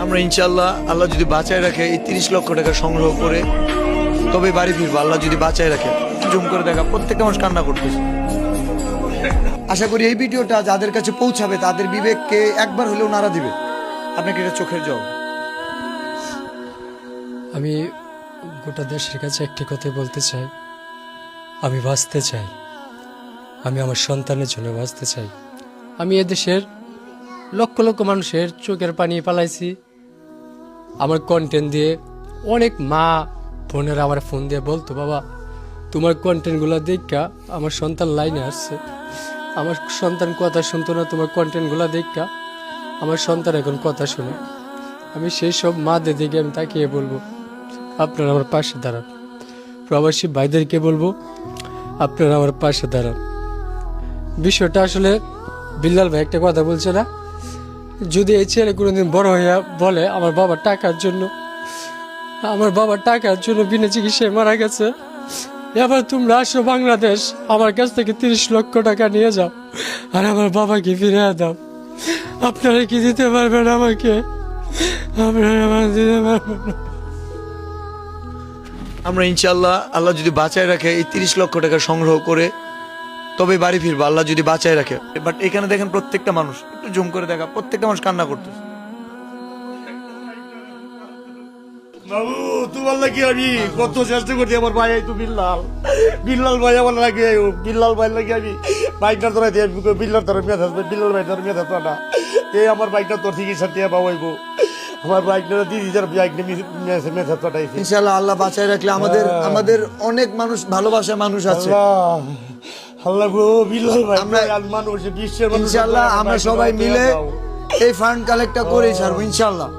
আমরা ইনশাআল্লাহ আল্লাহ যদি বাঁচায় রাখে এই 30 লক্ষ টাকা সংগ্রহ করে তবে বাড়ি ফিরবো, আল্লাহ যদি বাঁচায় রাখে। জুম করে দেখা প্রত্যেকটা মানুষ কান্না করতেছে। আশা করি এই ভিডিওটা যাদের কাছে পৌঁছাবে তাদের বিবেককে একবার হলেও নাড়া দিবে। আপনাকে এটা চোখের জল। আমি গোটা দেশের কাছে একটি কথাই বলতে চাই, আমি বাঁচতে চাই, আমি আমার সন্তানের জন্য বাঁচতে চাই। আমি এদেশের লক্ষ লক্ষ মানুষের চোখের পানি পালাইছি আমার কন্টেন্ট দিয়ে। অনেক মা বোনেরা আমার ফোন দিয়ে বলতো, বাবা তোমার কন্টেন্টগুলো দেখা আমার সন্তান লাইনে আসছে, আমার সন্তান কথা শুনতো না, তোমার কন্টেন্টগুলো দেখা আমার সন্তান এখন কথা শুনে। আমি সেই সব মাদের দিকে আমি তাকিয়ে বলবো, আপনারা আমার পাশে দাঁড়ান। প্রবাসী ভাইদেরকে বলবো, আপনারা আমার পাশে দাঁড়ান। বিষয়টা আসলে বিল্লাল ভাই একটা কথা বলছে না, যদি এই ছেলে কোনোদিন বড় হইয়া বলে আমার বাবা টাকার জন্য বিনা চিকিৎসায় মারা গেছে, এবার তোমরা আসো বাংলাদেশ, আমার কাছ থেকে 30 লক্ষ টাকা নিয়ে যাও আর আমার বাবাকে ফিরে দাও। আপনারা কি দিতে পারবেন আমাকে? আপনারা আমার দিতে পারবেন না। আমরা ইনশাআল্লাহ আল্লাহ যদি বাঁচায় রাখে এই 30 লক্ষ টাকা সংগ্রহ করে তবে বাড়ি ফিরবো, আল্লাহ যদি বাঁচায় রাখে। বাট এখানে দেখেন প্রত্যেকটা মানুষ, একটু জুম করে দেখা, প্রত্যেকটা মানুষ কান্না করতেছে। বাবু তোমার লাগে আমি কত চেষ্টা করছি, আমার ভাই তো বিল্লাল ভাই আমার লাগে, বিল্লাল ভাই লাগে আমি বাইকটা ধরাই দিয়ে বিল্লাল ধরে মেয়ে থাকবে, বিল্লাল ভাই ধরে মেয়ে থাকতো না। এই আমার বাইকটা তোর চিকিৎসা দিয়ে পাবো, আমার বাইকটা দিদি যার বাইক মেয়ে থাকতো না। ইনশাআল্লাহ আল্লাহ বাঁচায় রাখলে আমাদের অনেক মানুষ ভালোবাসার মানুষ আছে। আল্লাহ গো বিল্লাল ভাই, আমরা মানুষ বিশ্বের মানুষ, ইনশাআল্লাহ আমরা সবাই মিলে এই ফান্ড কালেক্টটা করেই ছাড়বো ইনশাআল্লাহ।